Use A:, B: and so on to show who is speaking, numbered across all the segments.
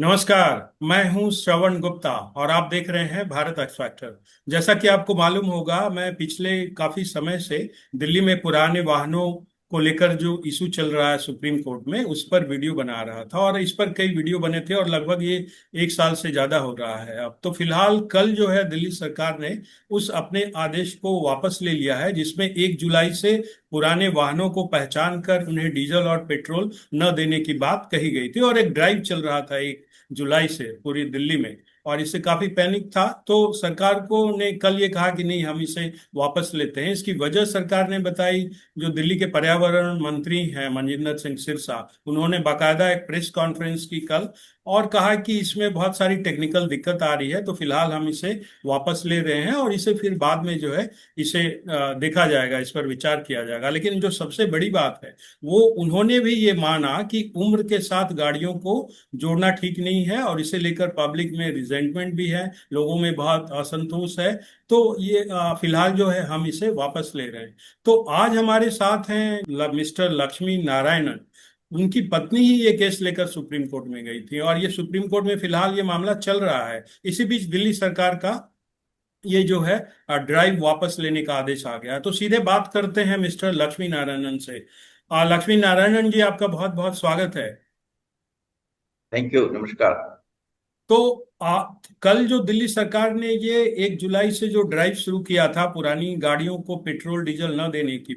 A: नमस्कार। मैं हूं श्रवण गुप्ता और आप देख रहे हैं भारत एक्स फैक्टर। जैसा कि आपको मालूम होगा, मैं पिछले काफी समय से दिल्ली में पुराने वाहनों को लेकर जो इशू चल रहा है सुप्रीम कोर्ट में, उस पर वीडियो बना रहा था और इस पर कई वीडियो बने थे और लगभग ये एक साल से ज्यादा हो रहा है। अब तो फिलहाल कल जो है दिल्ली सरकार ने उस अपने आदेश को वापस ले लिया है, जिसमें 1 जुलाई से पुराने वाहनों को पहचान कर उन्हें डीजल और पेट्रोल न देने की बात कही गई थी और एक ड्राइव चल रहा था 1 जुलाई से पूरी दिल्ली में। और इससे काफी पैनिक था, तो सरकार को ने कल ये कहा कि नहीं, हम इसे वापस लेते हैं। इसकी वजह सरकार ने बताई। जो दिल्ली के पर्यावरण मंत्री हैं मनजिंदर सिंह सिरसा, उन्होंने बाकायदा एक प्रेस कॉन्फ्रेंस की कल और कहा कि इसमें बहुत सारी टेक्निकल दिक्कत आ रही है, तो फिलहाल हम इसे वापस ले रहे हैं और इसे फिर बाद में जो है इसे देखा जाएगा, इस पर विचार किया जाएगा। लेकिन जो सबसे बड़ी बात है, वो उन्होंने भी ये माना कि उम्र के साथ गाड़ियों को जोड़ना ठीक नहीं है और इसे लेकर पब्लिक में रिजेंटमेंट भी है, लोगों में बहुत असंतोष है। तो ये फिलहाल जो है हम इसे वापस ले रहे हैं। तो आज हमारे साथ हैं मिस्टर लक्ष्मी नारायणन। उनकी पत्नी ही ये केस लेकर सुप्रीम कोर्ट में गई थी और ये सुप्रीम कोर्ट में फिलहाल ये मामला चल रहा है। इसी बीच दिल्ली सरकार का ये जो है ड्राइव वापस लेने का आदेश आ गया। तो सीधे बात करते हैं मिस्टर लक्ष्मी नारायणन से। लक्ष्मी नारायणन जी, आपका बहुत बहुत स्वागत है।
B: Thank you. नमस्कार।
A: तो कल जो दिल्ली सरकार ने ये 1 जुलाई से जो ड्राइव शुरू किया था पुरानी गाड़ियों को पेट्रोल डीजल न देने की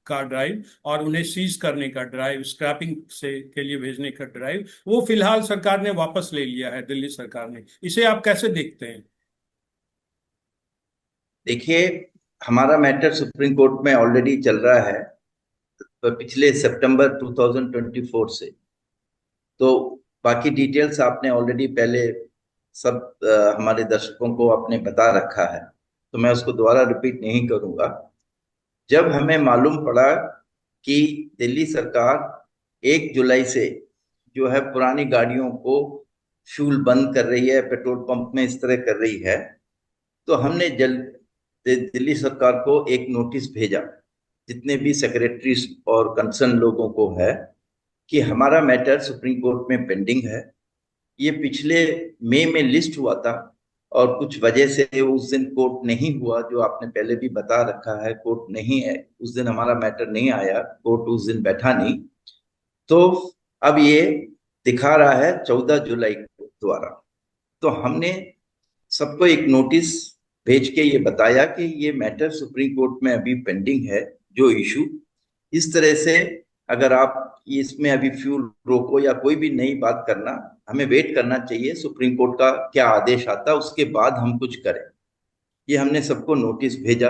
A: का ड्राइव और उन्हें सीज करने का ड्राइव, स्क्रैपिंग से के लिए भेजने का ड्राइव, वो फिलहाल सरकार ने वापस ले लिया है, दिल्ली सरकार ने। इसे आप कैसे देखते हैं?
B: देखिए, हमारा मैटर सुप्रीम कोर्ट में ऑलरेडी चल रहा है पिछले सितंबर 2024 से। तो बाकी डिटेल्स आपने ऑलरेडी पहले सब हमारे दर्शकों को आपने बता रखा है, तो मैं उसको दोबारा रिपीट नहीं करूंगा। जब हमें मालूम पड़ा कि दिल्ली सरकार 1 जुलाई से जो है पुरानी गाड़ियों को फ्यूल बंद कर रही है, पेट्रोल पंप में इस तरह कर रही है, तो हमने दिल्ली सरकार को एक नोटिस भेजा, जितने भी सेक्रेटरी और कंसर्न लोगों को है, कि हमारा मैटर सुप्रीम कोर्ट में पेंडिंग है। ये पिछले मई में लिस्ट हुआ था और कुछ वजह से उस दिन कोर्ट नहीं हुआ, जो आपने पहले भी बता रखा है। कोर्ट नहीं है उस दिन, हमारा मैटर नहीं आया, कोर्ट उस दिन बैठा नहीं। तो अब ये दिखा रहा है 14 जुलाई को द्वारा। तो हमने सबको एक नोटिस भेज के ये बताया कि ये मैटर सुप्रीम कोर्ट में अभी पेंडिंग है, जो इशू इस तरह से। अगर आप इसमें अभी फ्यूल रोको या कोई भी नई बात करना, हमें वेट करना चाहिए सुप्रीम कोर्ट का क्या आदेश आता, उसके बाद हम कुछ करें। ये हमने सबको नोटिस भेजा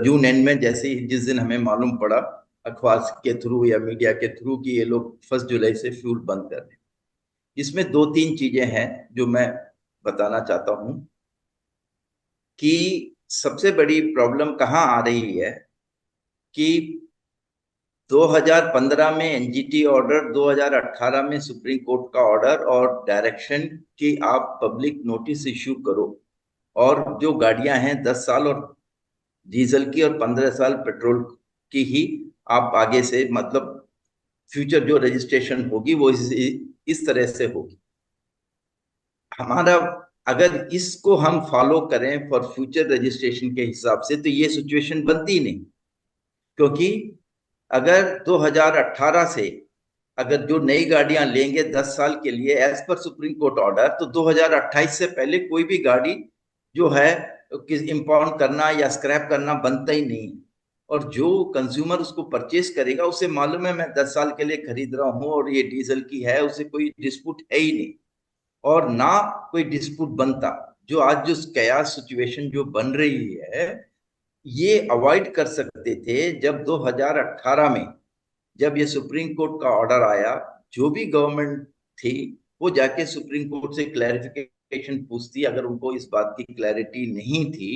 B: जून एंड में, जैसे ही जिस दिन हमें मालूम पड़ा अखबार के थ्रू या मीडिया के थ्रू कि ये लोग 1 जुलाई से फ्यूल बंद कर रहे हैं। इसमें दो तीन चीजें हैं जो मैं बताना चाहता हूं कि सबसे बड़ी प्रॉब्लम कहाँ आ रही है कि 2015 में एनजीटी ऑर्डर, 2018 में सुप्रीम कोर्ट का ऑर्डर और डायरेक्शन कि आप पब्लिक नोटिस इश्यू करो, और जो गाड़ियां हैं 10 साल और डीजल की और 15 साल पेट्रोल की ही आप आगे से, मतलब फ्यूचर जो रजिस्ट्रेशन होगी वो इस तरह से होगी। हमारा, अगर इसको हम फॉलो करें फॉर फ्यूचर रजिस्ट्रेशन के हिसाब से, तो ये सिचुएशन बनती नहीं। क्योंकि अगर 2018 से अगर जो नई गाड़ियां लेंगे 10 साल के लिए as per supreme court order, तो 2028 से पहले कोई भी गाड़ी जो है इंपाउंड करना या स्क्रैप करना बनता ही नहीं। और जो कंज्यूमर उसको परचेज करेगा उसे मालूम है मैं 10 साल के लिए खरीद रहा हूँ और ये डीजल की है, उसे कोई डिस्प्यूट है ही नहीं और ना कोई डिस्प्यूट बनता। जो आज जो कयास सिचुएशन जो बन रही है, ये अवॉइड कर सकते थे जब 2018 में, जब ये सुप्रीम कोर्ट का ऑर्डर आया। जो भी गवर्नमेंट थी वो जाके सुप्रीम कोर्ट से क्लैरिफिकेशन पूछती, अगर उनको इस बात की क्लैरिटी नहीं थी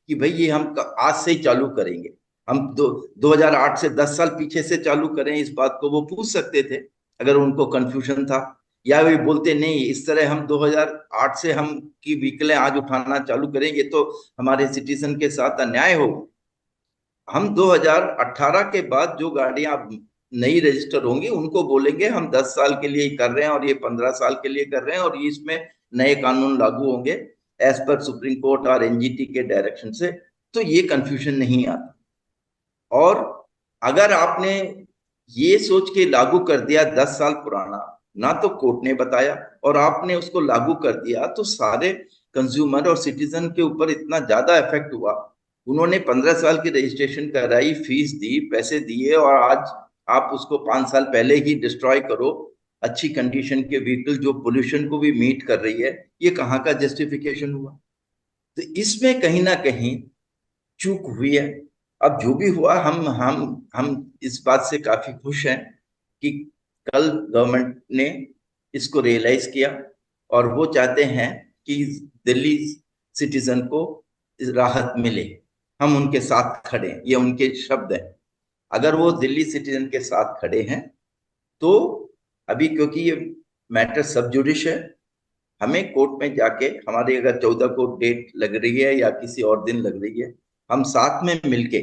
B: कि भाई ये हम आज से ही चालू करेंगे, हम 2008 से 10 साल पीछे से चालू करें, इस बात को वो पूछ सकते थे अगर उनको कंफ्यूजन था। या वे बोलते नहीं, इस तरह हम 2008 से हम की व्हीकलें आज उठाना चालू करेंगे तो हमारे सिटीजन के साथ अन्याय होगा। हम 2018 के बाद जो गाड़ियां नई रजिस्टर होंगी उनको बोलेंगे हम 10 साल के लिए ही कर रहे हैं और ये 15 साल के लिए कर रहे हैं, और ये इसमें नए कानून लागू होंगे एज पर सुप्रीम कोर्ट और एनजीटी के डायरेक्शन से। तो ये कंफ्यूजन नहीं आता। और अगर आपने ये सोच के लागू कर दिया 10 साल पुराना, ना तो कोर्ट ने बताया और आपने उसको लागू कर दिया, तो सारे कंज्यूमर और सिटीजन के ऊपर इतना ज्यादा इफेक्ट हुआ। उन्होंने 15 साल की रजिस्ट्रेशन कराई, फीस दी, पैसे दिए, और आज आप उसको 5 साल पहले ही डिस्ट्रॉय करो अच्छी कंडीशन के व्हीकल जो पोल्यूशन को भी मीट कर रही है। ये कहाँ का जस्टिफिकेशन हुआ? तो इसमें कहीं ना कहीं चूक हुई है। अब जो भी हुआ, हम इस बात से काफी खुश हैं कि कल गवर्नमेंट ने इसको रियलाइज किया और वो चाहते हैं कि दिल्ली सिटीजन को राहत मिले। हम उनके साथ खड़े हैं, ये उनके शब्द हैं। अगर वो दिल्ली सिटीजन के साथ खड़े हैं तो अभी, क्योंकि ये मैटर सब जुडिश है, हमें कोर्ट में जाके, हमारी अगर 14 को डेट लग रही है या किसी और दिन लग रही है, हम साथ में मिलके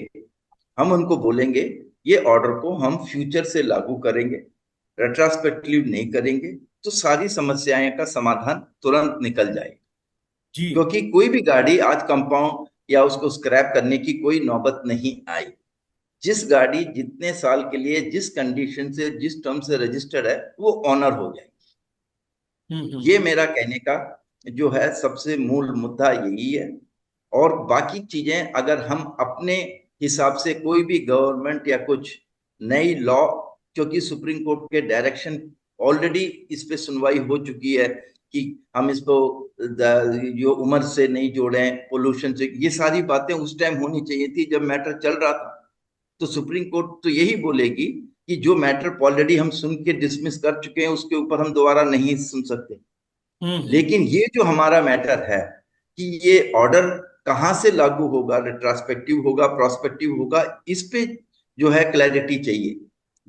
B: हम उनको बोलेंगे ये ऑर्डर को हम फ्यूचर से लागू करेंगे, रेट्रोस्पेक्टिव नहीं करेंगे, तो सारी समस्याएं का समाधान तुरंत निकल जाए।
A: जी
B: क्योंकि कोई भी गाड़ी आज कंपाउंड या उसको स्क्रैप करने की कोई नौबत नहीं आई। जिस गाड़ी जितने साल के लिए जिस कंडीशन से जिस टर्म से रजिस्टर्ड है वो ऑनर हो जाए। ये
A: हम्म।
B: मेरा कहने का जो है सबसे मूल मुद्दा यही है। और बाकी चीजें अगर हम अपने हिसाब से कोई भी गवर्नमेंट या कुछ नई लॉ, क्योंकि सुप्रीम कोर्ट के डायरेक्शन ऑलरेडी इस पे सुनवाई हो चुकी है कि हम इसको जो उम्र से नहीं जोड़ें, पोल्यूशन से, ये सारी बातें उस टाइम होनी चाहिए थी जब मैटर चल रहा था। तो सुप्रीम कोर्ट तो यही बोलेगी कि जो मैटर ऑलरेडी हम सुन के डिसमिस कर चुके हैं उसके ऊपर हम दोबारा नहीं सुन सकते।
A: हम्म।
B: लेकिन ये जो हमारा मैटर है कि ये ऑर्डर कहाँ से लागू होगा, रिट्रोस्पेक्टिव होगा, प्रोस्पेक्टिव होगा, इस पे जो है क्लैरिटी चाहिए,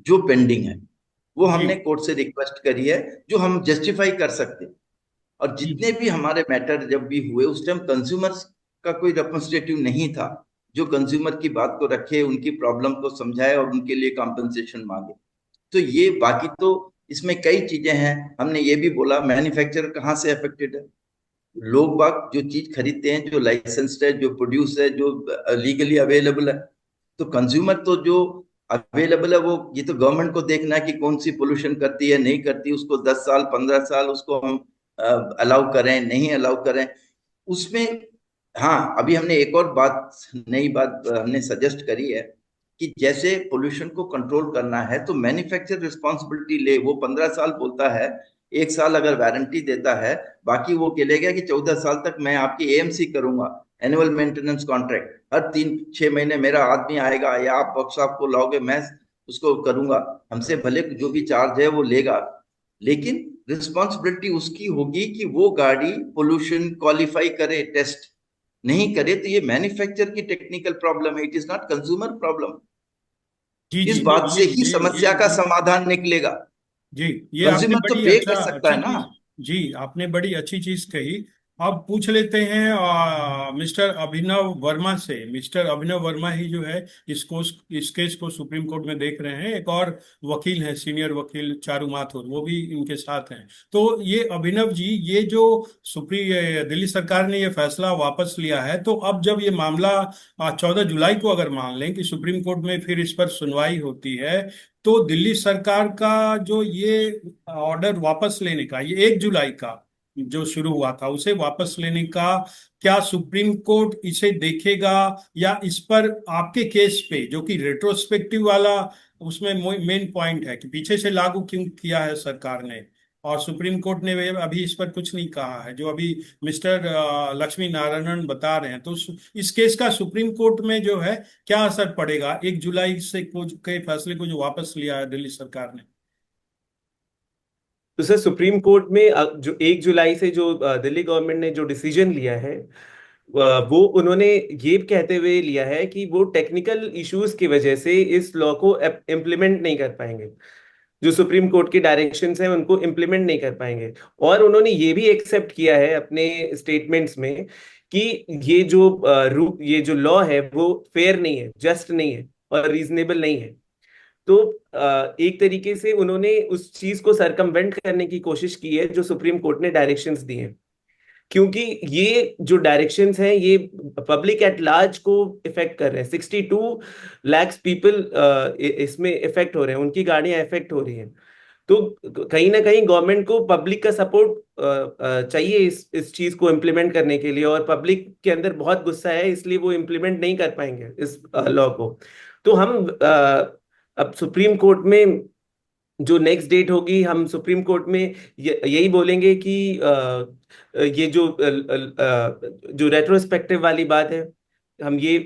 B: जो पेंडिंग है वो
A: जी।
B: हमने कोर्ट से रिक्वेस्ट करी है, जो हम जस्टिफाई कर सकते हैं। और जितने
A: हम्म।
B: भी हमारे मैटर जब भी हुए उस टाइम कंज्यूमर्स का कोई रिप्रेजेंटेटिव नहीं था जो कंज्यूमर की बात को रखे, उनकी प्रॉब्लम को समझाए और उनके लिए कॉम्पेंसेशन मांगे। तो ये बाकी तो इसमें कई चीजें हैं। हमने ये भी बोला मैन्युफैक्चरर कहाँ से अफेक्टेड है। लोग बाग जो चीज खरीदते हैं, जो लाइसेंस्ड है, जो प्रोड्यूस है, जो लीगली अवेलेबल है, तो कंज्यूमर तो जो अवेलेबल है वो, ये तो गवर्नमेंट को देखना है कि कौन सी पोल्यूशन करती है नहीं करती, उसको 10 साल 15 साल उसको हम अलाउ करें नहीं अलाउ करें उसमें। हाँ, अभी हमने एक और बात, नई बात हमने सजेस्ट करी है कि जैसे पोल्यूशन को कंट्रोल करना है तो मैन्युफैक्चर रिस्पॉन्सिबिलिटी ले। वो 15 साल बोलता है, 1 साल अगर वारंटी देता है, बाकी वो कहेगा कि 14 साल तक मैं आपकी एएमसी करूंगा, एनुअल मेंटेनेंस कॉन्ट्रैक्ट, हर 3-6 महीने मेरा आदमी आएगा या आप वर्कशॉप को लाओगे, मैं उसको करूंगा, हमसे भले जो भी चार्ज है वो लेगा, लेकिन रिस्पॉन्सिबिलिटी उसकी होगी कि वो गाड़ी पोल्यूशन क्वालिफाई करे, टेस्ट नहीं करे तो ये मैन्युफैक्चर की टेक्निकल प्रॉब्लम है, it is not consumer problem.
A: जी
B: इस
A: जी। नहीं,
B: बात से ही समस्या का समाधान निकलेगा।
A: जी ये आपने
B: कंज्यूमर तो
A: बड़ी
B: पे कर सकता
A: अच्छी
B: है ना।
A: चीज। जी आपने बड़ी अच्छी चीज कही। अब पूछ लेते हैं मिस्टर अभिनव वर्मा से। मिस्टर अभिनव वर्मा ही जो है इसको, इस केस को सुप्रीम कोर्ट में देख रहे हैं। एक और वकील हैं, सीनियर वकील चारू माथुर, वो भी इनके साथ हैं। तो ये अभिनव जी, ये जो दिल्ली सरकार ने ये फैसला वापस लिया है, तो अब जब ये मामला 14 जुलाई को अगर मान लें कि सुप्रीम कोर्ट में फिर इस पर सुनवाई होती है, तो दिल्ली सरकार का जो ये ऑर्डर वापस लेने का, ये 1 जुलाई का जो शुरू हुआ था उसे वापस लेने का, क्या सुप्रीम कोर्ट इसे देखेगा? या इस पर आपके केस पे जो कि रेट्रोस्पेक्टिव वाला, उसमें मेन पॉइंट है कि पीछे से लागू क्यों किया है सरकार ने, और सुप्रीम कोर्ट ने अभी इस पर कुछ नहीं कहा है, जो अभी मिस्टर लक्ष्मी नारायणन बता रहे हैं, तो इस केस का सुप्रीम कोर्ट में जो है क्या असर पड़ेगा 1 जुलाई से कुछ के फैसले को जो वापस लिया है दिल्ली सरकार ने?
C: तो सर, सुप्रीम कोर्ट में जो 1 जुलाई से जो दिल्ली गवर्नमेंट ने जो डिसीजन लिया है, वो उन्होंने ये कहते हुए लिया है कि वो टेक्निकल इश्यूज की वजह से इस लॉ को इम्प्लीमेंट नहीं कर पाएंगे। जो सुप्रीम कोर्ट की डायरेक्शंस हैं उनको इम्प्लीमेंट नहीं कर पाएंगे। और उन्होंने ये भी एक्सेप्ट किया है अपने स्टेटमेंट्स में कि ये जो लॉ है वो फेयर नहीं है, जस्ट नहीं है और रीजनेबल नहीं है। तो एक तरीके से उन्होंने उस चीज को सरकमवेंट करने की कोशिश की है जो सुप्रीम कोर्ट ने डायरेक्शंस दिए हैं, क्योंकि ये जो डायरेक्शंस हैं ये पब्लिक एट लार्ज को इफेक्ट कर रहे हैं। 62 lakhs पीपल इसमें इफेक्ट हो रहे हैं, उनकी गाड़ियां इफेक्ट हो रही हैं। तो कहीं ना कहीं गवर्नमेंट को पब्लिक का सपोर्ट चाहिए इस चीज को इम्प्लीमेंट करने के लिए, और पब्लिक के अंदर बहुत गुस्सा है, इसलिए वो इम्प्लीमेंट नहीं कर पाएंगे इस लॉ को। तो हम अब सुप्रीम कोर्ट में जो नेक्स्ट डेट होगी, हम सुप्रीम कोर्ट में यही बोलेंगे कि ये जो रेट्रोस्पेक्टिव वाली बात है, हम ये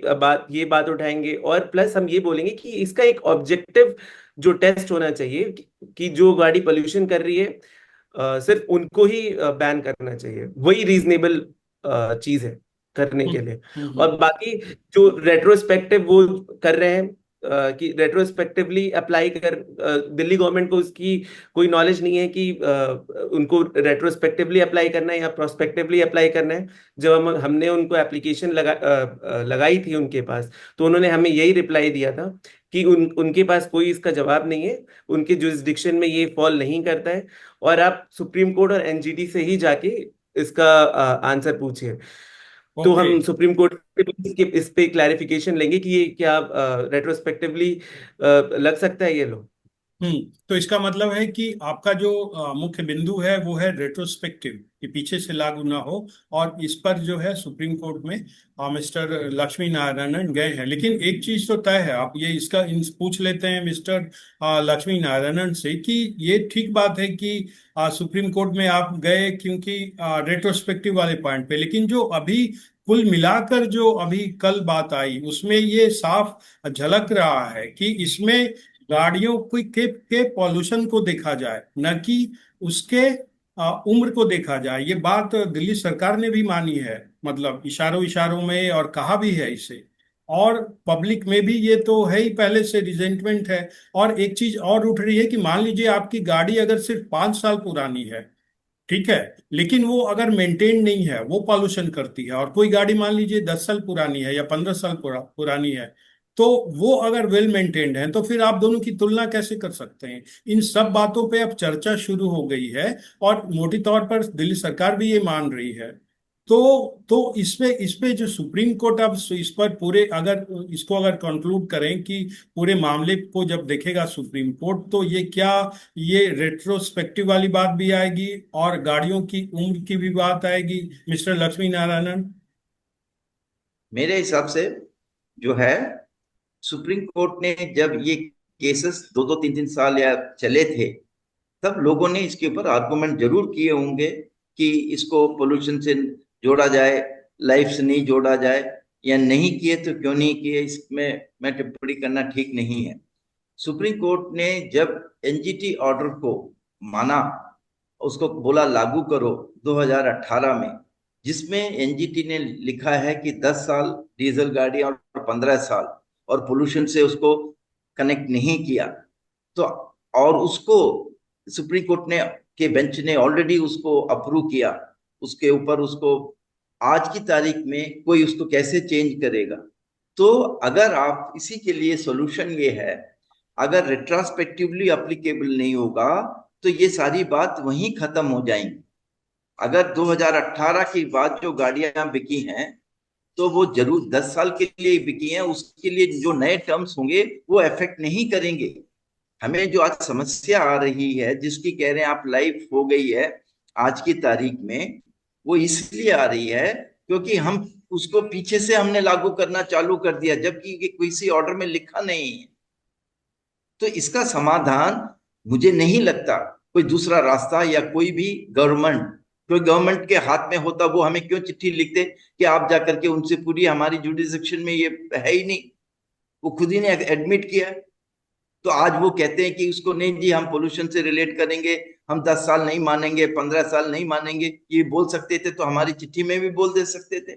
C: बात उठाएंगे, और प्लस हम ये बोलेंगे कि इसका एक ऑब्जेक्टिव जो टेस्ट होना चाहिए कि जो गाड़ी पोल्यूशन कर रही है सिर्फ उनको ही बैन करना चाहिए, वही रीजनेबल चीज है करने के लिए। और बाकी जो रेट्रोस्पेक्टिव वो कर रहे हैं कि रेट्रोस्पेक्टिवली अप्लाई कर, दिल्ली गवर्नमेंट को उसकी कोई नॉलेज नहीं है कि उनको रेट्रोस्पेक्टिवली अप्लाई करना है या प्रोस्पेक्टिवली अप्लाई करना है। जब हमने उनको एप्लीकेशन लगाई थी उनके पास, तो उन्होंने हमें यही रिप्लाई दिया था कि उनके पास कोई इसका जवाब नहीं है, उनके जुरिस्डिक्शन में ये फॉल नहीं करता है, और आप सुप्रीम कोर्ट और एनजीटी से ही जाके इसका आंसर पूछिए। तो
A: ओके।
C: हम सुप्रीम कोर्ट इस पे क्लैरिफिकेशन लेंगे कि ये क्या रेट्रोस्पेक्टिवली लग सकता है ये लो।
A: तो इसका मतलब है कि आपका जो मुख्य बिंदु है वो है रेट्रोस्पेक्टिव, कि पीछे से लागू ना हो। और इस पर जो है सुप्रीम कोर्ट में मिस्टर लक्ष्मी नारायणन गए हैं। लेकिन एक चीज तो तय है, आप ये इसका पूछ लेते हैं मिस्टर लक्ष्मी नारायणन से कि ये ठीक बात है कि सुप्रीम कोर्ट में आप गए क्योंकि रेट्रोस्पेक्टिव वाले पॉइंट पे, लेकिन जो अभी कुल मिलाकर जो अभी कल बात आई उसमें ये साफ झलक रहा है कि इसमें गाड़ियों के पॉल्यूशन को देखा जाए, न कि उसके उम्र को देखा जाए। ये बात दिल्ली सरकार ने भी मानी है, मतलब इशारों इशारों में, और कहा भी है इसे। और पब्लिक में भी ये तो है ही, पहले से रिजेंटमेंट है। और एक चीज और उठ रही है कि मान लीजिए आपकी गाड़ी अगर सिर्फ 5 साल पुरानी है, ठीक है, लेकिन वो अगर मेंटेन नहीं है वो पॉल्यूशन करती है। और कोई गाड़ी मान लीजिए 10 साल पुरानी है या 15 साल पुरानी है, तो वो अगर वेल मेंटेन्ड है, तो फिर आप दोनों की तुलना कैसे कर सकते हैं। इन सब बातों पे अब चर्चा शुरू हो गई है, और मोटी तौर पर दिल्ली सरकार भी ये मान रही है। तो इस पे जो सुप्रीम कोर्ट अब इस पर पूरे, अगर इसको अगर कंक्लूड करें कि पूरे मामले को जब देखेगा सुप्रीम कोर्ट, तो ये क्या, ये रेट्रोस्पेक्टिव वाली बात भी आएगी और गाड़ियों की उम्र की भी बात आएगी मिस्टर लक्ष्मी नारायणन?
B: मेरे हिसाब से जो है, सुप्रीम कोर्ट ने जब ये केसेस 2-2 3-3 साल या चले थे, तब लोगों ने इसके ऊपर आर्गुमेंट जरूर किए होंगे कि इसको पोल्यूशन से जोड़ा जाए, लाइफ से नहीं जोड़ा जाए, या नहीं किए तो क्यों नहीं किए, इसमें मैं टिप्पणी करना ठीक नहीं है। सुप्रीम कोर्ट ने जब एनजीटी ऑर्डर को माना, उसको बोला लागू करो 2018 में, जिसमें एनजीटी ने लिखा है कि 10 साल डीजल गाड़ी और 15 साल, और पोल्यूशन से उसको कनेक्ट नहीं किया, तो और उसको सुप्रीम कोर्ट ने के बेंच ने ऑलरेडी उसको अप्रूव किया, उसके ऊपर उसको आज की तारीख में कोई उसको कैसे चेंज करेगा। तो अगर आप इसी के लिए सॉल्यूशन ये है, अगर रेट्रोस्पेक्टिवली अप्लीकेबल नहीं होगा तो ये सारी बात वहीं खत्म हो जाएंगी। अगर 2018 के बाद जो गाड़ियां बिकी हैं, तो वो जरूर 10 साल के लिए बिकी हैं, उसके लिए जो नए टर्म्स होंगे वो इफेक्ट नहीं करेंगे। हमें जो आज समस्या आ रही है, जिसकी कह रहे हैं आप लाइफ हो गई है आज की तारीख में, वो इसलिए आ रही है क्योंकि हम उसको पीछे से हमने लागू करना चालू कर दिया, जबकि ये किसी ऑर्डर में लिखा नहीं है। तो इसका समाधान मुझे नहीं लगता कोई दूसरा रास्ता, या कोई गवर्नमेंट के हाथ में होता, वो हमें क्यों चिट्ठी लिखते कि आप जाकर के उनसे पूरी, हमारी जुडिसडिक्शन में ये है ही नहीं, वो खुद ही ने एडमिट किया है। तो आज वो कहते हैं कि उसको नहीं जी, हम पोल्यूशन से रिलेट करेंगे, हम 10 साल नहीं मानेंगे, 15 साल नहीं मानेंगे। ये बोल सकते थे तो हमारी चिट्ठी में भी बोल दे सकते थे।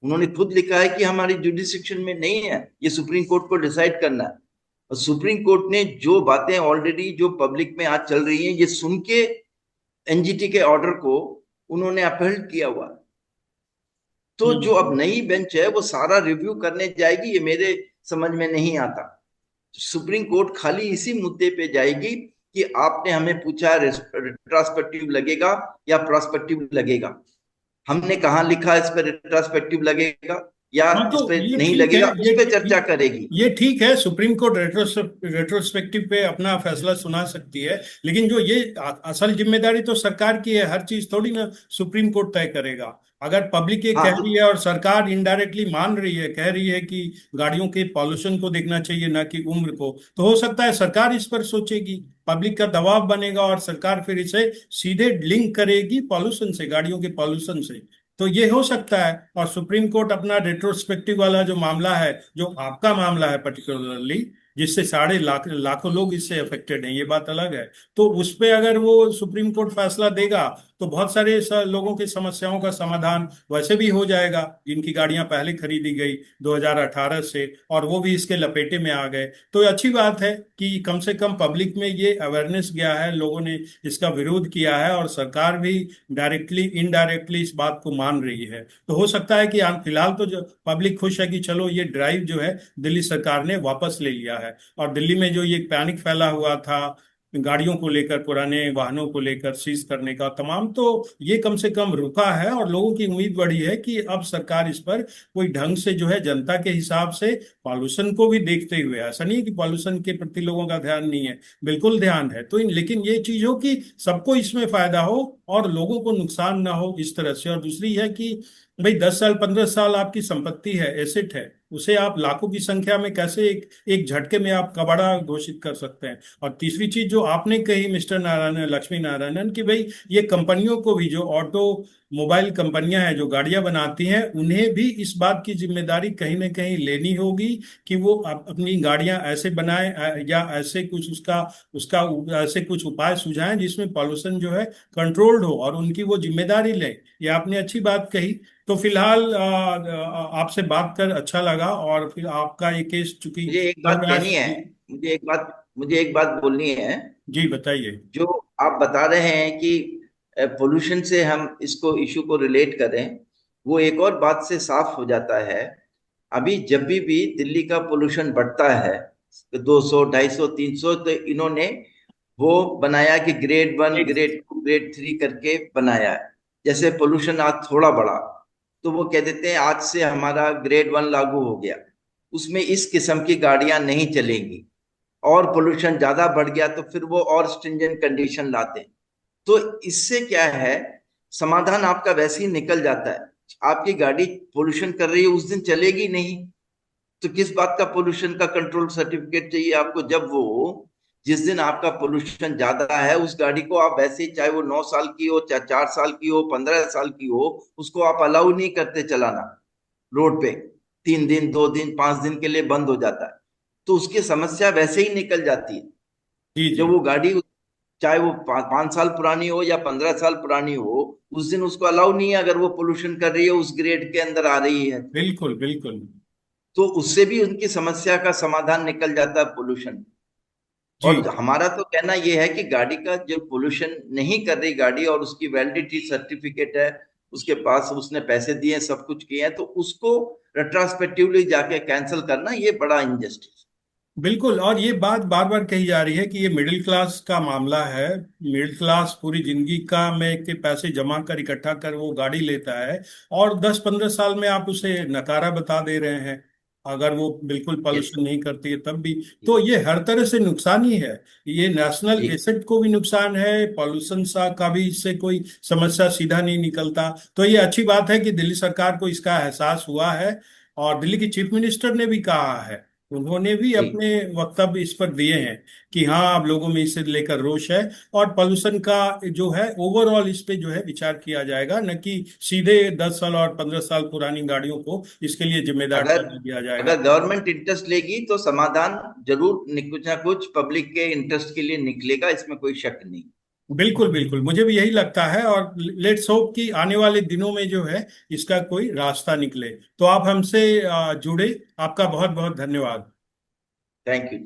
B: उन्होंने खुद लिखा है कि हमारी जुडिसडिक्शन में नहीं है, ये सुप्रीम कोर्ट को डिसाइड करना है। और सुप्रीम कोर्ट ने जो बातें ऑलरेडी जो पब्लिक में आज चल रही हैं, ये सुन के एनजीटी के ऑर्डर को उन्होंने अपहेल्ड किया हुआ। तो जो अब नई बेंच है वो सारा रिव्यू करने जाएगी, ये मेरे समझ में नहीं आता। सुप्रीम कोर्ट खाली इसी मुद्दे पे जाएगी कि आपने हमें पूछा रिट्रोस्पेक्टिव लगेगा या प्रोस्पेक्टिव लगेगा। हमने कहाँ लिखा इस पे रिट्रोस्पेक्टिव लगेगा या
A: हाँ
B: इस
A: तो
B: पे
A: ये
B: नहीं
A: ठीक है,
B: लगेगा, उस पे चर्चा करेगी।
A: ये ठीक है, सुप्रीम कोर्ट रेट्रोस्पेक्टिव पे अपना फैसला सुना सकती है, लेकिन जो ये असल जिम्मेदारी तो सरकार की है, हर चीज थोड़ी ना सुप्रीम कोर्ट तय करेगा। अगर पब्लिक ये
B: हाँ
A: कह रही है और सरकार इनडायरेक्टली मान रही है, कह रही है कि गाड़ियों के पॉल्यूशन को देखना चाहिए ना कि उम्र को, तो हो सकता है सरकार इस पर सोचेगी, पब्लिक का दबाव बनेगा और सरकार फिर इसे सीधे लिंक करेगी पॉल्यूशन से, गाड़ियों के पॉल्यूशन से। तो ये हो सकता है। और सुप्रीम कोर्ट अपना रेट्रोस्पेक्टिव वाला जो मामला है, जो आपका मामला है पर्टिकुलरली, जिससे लाखों लोग इससे अफेक्टेड हैं, ये बात अलग है। तो उस पे अगर वो सुप्रीम कोर्ट फैसला देगा तो बहुत सारे लोगों की समस्याओं का समाधान वैसे भी हो जाएगा, जिनकी गाड़ियां पहले खरीदी गई 2018 से, और वो भी इसके लपेटे में आ गए। तो ये अच्छी बात है कि कम से कम पब्लिक में ये अवेयरनेस गया है, लोगों ने इसका विरोध किया है और सरकार भी डायरेक्टली इनडायरेक्टली इस बात को मान रही है। तो हो सकता है कि फिलहाल तो जो पब्लिक खुश है कि चलो ये ड्राइव जो है दिल्ली सरकार ने वापस ले लिया है। और दिल्ली में जो ये पैनिक फैला हुआ था गाड़ियों को लेकर, पुराने वाहनों को लेकर सीज करने का तमाम, तो ये कम से कम रुका है और लोगों की उम्मीद बढ़ी है कि अब सरकार इस पर कोई ढंग से जो है जनता के हिसाब से, पॉल्यूशन को भी देखते हुए, ऐसा नहीं है कि पॉल्यूशन के प्रति लोगों का ध्यान नहीं है, बिल्कुल ध्यान है, तो लेकिन ये चीज हो कि सबको इसमें फायदा हो और लोगों को नुकसान ना हो इस तरह से। और दूसरी है कि भाई 10 साल 15 साल आपकी संपत्ति है, एसेट है, उसे आप लाखों की संख्या में कैसे एक एक झटके में आप कबाड़ा घोषित कर सकते हैं। और तीसरी चीज जो आपने कही मिस्टर नारायणन, लक्ष्मी नारायणन, कि भाई ये कंपनियों को भी, जो ऑटो मोबाइल कंपनियां हैं जो गाड़ियां बनाती हैं, उन्हें भी इस बात की जिम्मेदारी कहीं ना कहीं लेनी होगी कि वो अपनी गाड़ियां ऐसे बनाएं, या ऐसे कुछ उसका उसका ऐसे कुछ उपाय सुझाएं जिसमें पॉल्यूशन जो है कंट्रोल्ड हो, और उनकी वो जिम्मेदारी लें। ये आपने अच्छी बात कही। तो फिलहाल आपसे बात कर अच्छा लगा, और फिर आपका ये केस चूंकि
B: मुझे एक
A: चल
B: बात
A: रहा
B: कहनी है,
A: है।
B: मुझे एक बात बोलनी है।
A: जी बताइए।
B: जो आप बता रहे हैं कि पोल्यूशन से हम इसको इशू को रिलेट करें, वो एक और बात से साफ हो जाता है। अभी जब भी दिल्ली का पोल्यूशन बढ़ता है 200 250 300, तो इन्होंने वो बनाया कि ग्रेड 1 ग्रेड 2 ग्रेड 3 करके बनाया है। जैसे पोल्यूशन आज थोड़ा बढ़ा तो वो कह देते हैं आज से हमारा ग्रेड 1 लागू हो गया, उसमें इस किस्म की गाड़ियां नहीं चलेंगी। और पोल्यूशन ज्यादा बढ़ गया तो फिर वो और स्ट्रिंजेंट कंडीशन लाते हैं। तो इससे क्या है, समाधान आपका वैसे ही निकल जाता है। आपकी गाड़ी पोल्यूशन कर रही है उस दिन चलेगी नहीं, तो किस बात का पोल्यूशन का कंट्रोल सर्टिफिकेट चाहिए आपको? जब वो जिस दिन आपका पोल्यूशन ज्यादा है उस गाड़ी को आप वैसे ही, चाहे वो 9 साल की हो, चाहे 4 साल की हो, 15 साल की हो, उसको आप अलाउ नहीं करते चलाना रोड पे। 3 दिन 2 दिन 5 दिन के लिए बंद हो जाता है, तो उसकी समस्या वैसे ही निकल जाती है।
A: जी जी।
B: जब वो गाड़ी, चाहे वो 5 साल पुरानी हो या 15 साल पुरानी हो, उस दिन उसको अलाउ नहीं है अगर वो पोल्यूशन कर रही है, उस ग्रेड के अंदर आ रही है।
A: बिल्कुल बिल्कुल।
B: तो उससे भी उनकी समस्या का समाधान निकल जाता है पोल्यूशन।
A: जी
B: और हमारा तो कहना यह है कि गाड़ी का जो पोल्यूशन नहीं कर रही गाड़ी और उसकी वैलिडिटी सर्टिफिकेट है, उसके पास उसने पैसे दिए, सब कुछ किए हैं, तो उसको रेट्रोस्पेक्टिवली जाके कैंसिल करना ये बड़ा इनजस्टिस।
A: बिल्कुल। और ये बात बार बार कही जा रही है कि ये मिडिल क्लास का मामला है। मिडिल क्लास पूरी जिंदगी का में के पैसे जमा कर इकट्ठा कर वो गाड़ी लेता है, और 10-15 साल में आप उसे नकारा बता दे रहे हैं, अगर वो बिल्कुल
B: यस।
A: पॉल्यूशन नहीं करती है तब भी। तो
B: जी।
A: ये हर तरह से नुकसान ही है। ये नेशनल
B: जी।
A: एसेट को भी नुकसान है, पॉल्यूशन सा का भी इससे कोई समस्या सीधा नहीं निकलता। तो ये अच्छी बात है कि दिल्ली सरकार को इसका एहसास हुआ है, और दिल्ली की चीफ मिनिस्टर ने भी कहा है, उन्होंने भी
B: जी।
A: अपने वक्तव्य इस पर दिए हैं कि हाँ अब लोगों में इसे लेकर रोष है, और पॉल्यूशन का जो है ओवरऑल इस पे जो है विचार किया जाएगा, न कि सीधे 10 साल और 15 साल पुरानी गाड़ियों को इसके लिए जिम्मेदार
B: अगर
A: ठहरा दिया जाएगा।
B: अगर गवर्नमेंट इंटरेस्ट लेगी तो समाधान जरूर कुछ ना कुछ पब्लिक के इंटरेस्ट के लिए निकलेगा, इसमें कोई शक नहीं।
A: बिल्कुल बिल्कुल, मुझे भी यही लगता है, और लेट्स होप कि आने वाले दिनों में जो है इसका कोई रास्ता निकले। तो आप हमसे जुड़े, आपका बहुत बहुत धन्यवाद।
B: Thank you.